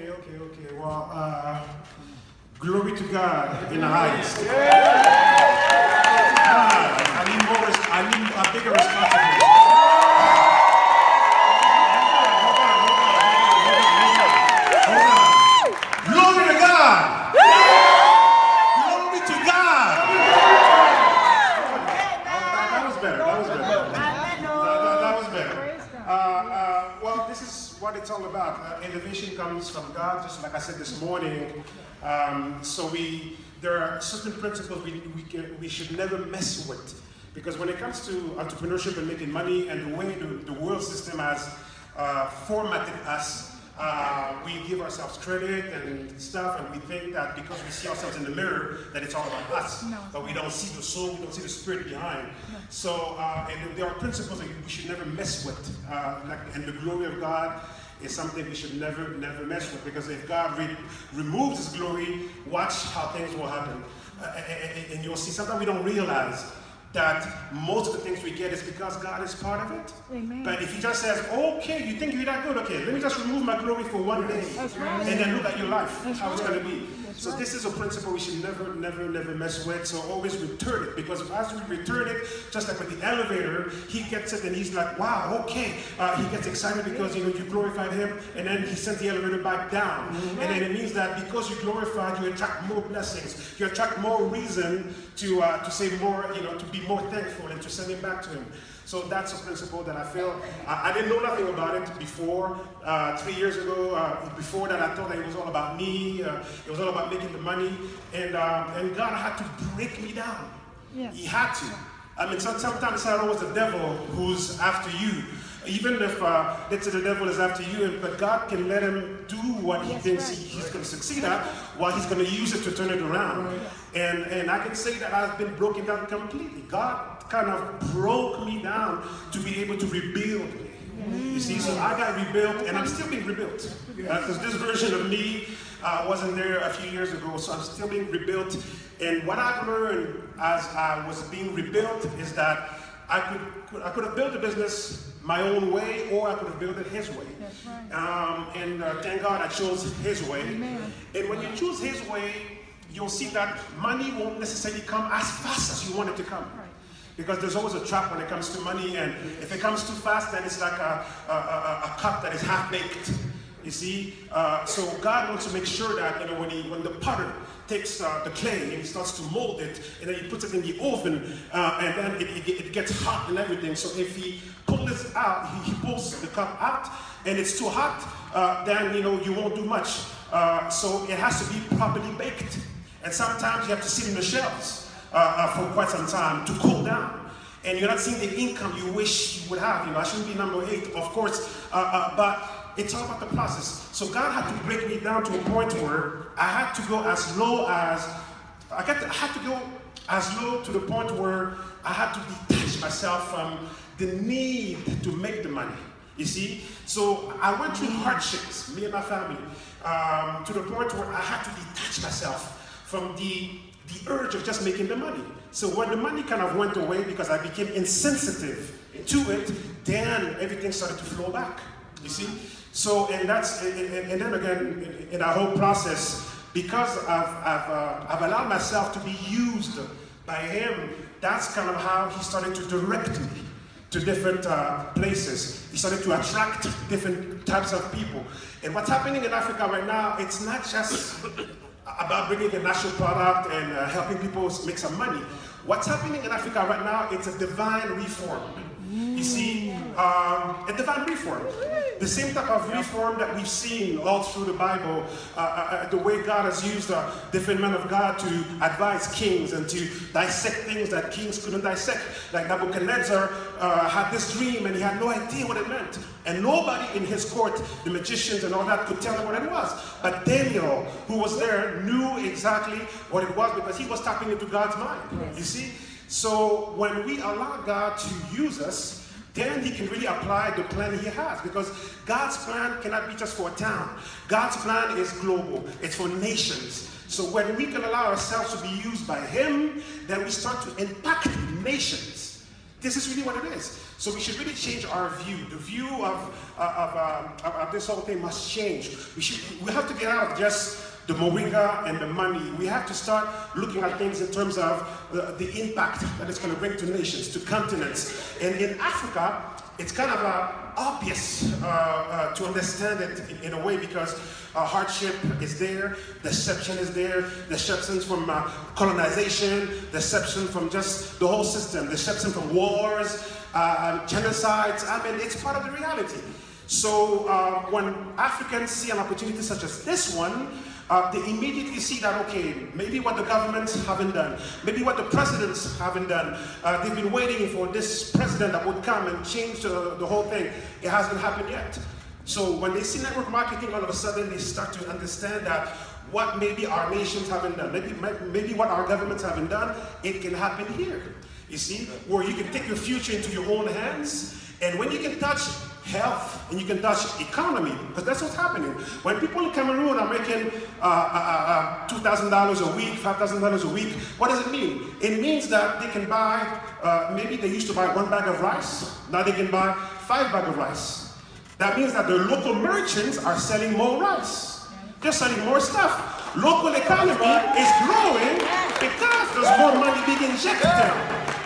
Okay. Well, glory to God in the highest. I need a bigger responsibility. Glory to God. Glory to God. That was better. That was better. Well, this is what it's all about. Innovation comes from God, just like I said this morning. There are certain principles we should never mess with. Because when it comes to entrepreneurship and making money and the way the world system has formatted us, we give ourselves credit and stuff, and we think that because we see ourselves in the mirror, that it's all about us. No. But we don't see the soul, we don't see the spirit behind. No. So, and there are principles that we should never mess with. And the glory of God is something we should never mess with, because if God removes His glory, watch how things will happen. And you'll see, sometimes we don't realize that most of the things we get is because God is part of it. Amen. But if He just says, okay, you think you're that good, okay, let me just remove my glory for one day. That's right. And then look at your life, that's how it's going to be. That's so this is a principle we should never mess with. So always return it, because as we return it, just like with the elevator, he gets it and he's like, wow, okay. He gets excited because you glorified Him, and then He sent the elevator back down. And then it means that because you glorified, you attract more blessings. You attract more reason to say more, to be more thankful and to send Him back to Him. So that's a principle that I feel. I didn't know nothing about it before. 3 years ago, before that, I thought that it was all about me. It was all about making the money. And God had to break me down. Yes. He had to. I mean, sometimes it's not always the devil who's after you. Even if, let's say the devil is after you, but God can let him do what he thinks he's going to succeed at, while He's going to use it to turn it around. And I can say that I've been broken down completely. God kind of broke me down to be able to rebuild me. You see, so I got rebuilt, and I'm still being rebuilt. Because this version of me wasn't there a few years ago, so I'm still being rebuilt. And what I've learned as I was being rebuilt is that I could have built a business my own way, or I could have built it His way. That's right. Thank God I chose His way. Amen. And when you choose His way, you'll see that money won't necessarily come as fast as you want it to come. Right. Because there's always a trap when it comes to money, and if it comes too fast, then it's like a cup that is half-baked. You see? So God wants to make sure that, when the potter takes the clay and he starts to mold it, and then he puts it in the oven, and then it gets hot and everything. So if he pulls it out, he pulls the cup out, and it's too hot, then you won't do much. So it has to be properly baked. And sometimes you have to sit in the shelves for quite some time to cool down. And you're not seeing the income you wish you would have. I shouldn't be number 8, of course, but it's all about the process. So God had to break me down to a point where I had to go as low as, to the point where I had to detach myself from the need to make the money. You see? So I went through hardships, me and my family, to the point where I had to detach myself from the urge of just making the money. So when the money kind of went away because I became insensitive to it, then everything started to flow back. You see? So, and then again, in our whole process, because I've allowed myself to be used by Him, that's kind of how He started to direct me to different places. He started to attract different types of people. And what's happening in Africa right now, it's not just about bringing a national product and helping people make some money. What's happening in Africa right now, it's a divine reform. You see, a divine reform. The same type of reform that we've seen all through the Bible, the way God has used different men of God to advise kings and to dissect things that kings couldn't dissect. Like Nebuchadnezzar had this dream and he had no idea what it meant. And nobody in his court, the magicians and all that, could tell him what it was. But Daniel, who was there, knew exactly what it was because he was tapping into God's mind. Yes. You see? So when we allow God to use us, then He can really apply the plan He has. Because God's plan cannot be just for a town. God's plan is global. It's for nations. So when we can allow ourselves to be used by Him, then we start to impact nations. This is really what it is. So we should really change our view. The view of this whole thing must change. We have to get out of just the moringa and the money. We have to start looking at things in terms of the impact that it's going to bring to nations, to continents. And in Africa, it's kind of obvious to understand it in a way, because hardship is there, deception is there, deception from colonization, deception from just the whole system, deception from wars, genocides. I mean, it's part of the reality. So when Africans see an opportunity such as this one, they immediately see that, okay, maybe what the governments haven't done, maybe what the presidents haven't done. They've been waiting for this president that would come and change the whole thing. It hasn't happened yet. So when they see network marketing, all of a sudden they start to understand that what maybe our nations haven't done, maybe what our governments haven't done, it can happen here. You see, where you can take your future into your own hands, and when you can touch health and you can touch economy, because that's what's happening. When people in Cameroon are making $2,000 a week, $5,000 a week, what does it mean? It means that they can buy, maybe they used to buy 1 bag of rice, now they can buy 5 bags of rice. That means that the local merchants are selling more rice. They're selling more stuff. Local economy is growing because there's more money being injected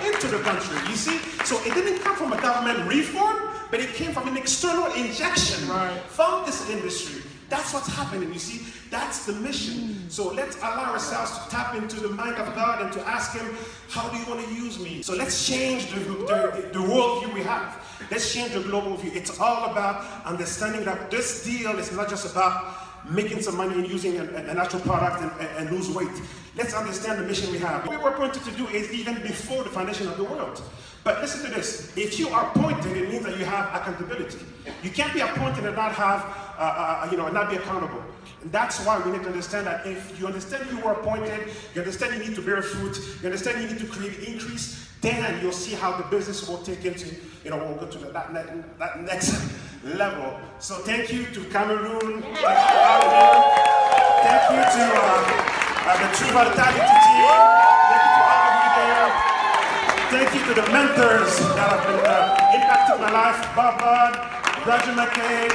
into the country, you see? So it didn't come from a government reform, but it came from an external injection from this industry. That's what's happening, you see? That's the mission. So let's allow ourselves to tap into the mind of God and to ask Him, how do you want to use me? So let's change the worldview we have. Let's change the global view. It's all about understanding that this deal is not just about making some money and using a natural product and lose weight. Let's understand the mission we have. What we were appointed to do is even before the foundation of the world. But listen to this. If you are appointed, it means that you have accountability. You can't be appointed and not have, not be accountable. And that's why we need to understand that if you understand you were appointed, you understand you need to bear fruit, you understand you need to create increase, then you'll see how the business will take into, we'll go to that next level. So thank you to Cameroon, thank you to Alvin, thank you to the True Vitality team, thank you to all of you there, thank you to the mentors that have been impacting my life, Bob Budd, Roger McKay,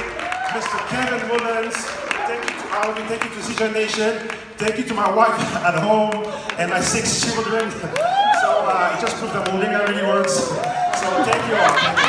Mr. Kevin Mullins, thank you to all of you, thank you to CJ Nation, thank you to my wife at home and my 6 children. So it just proves that moringa really works. So thank you all.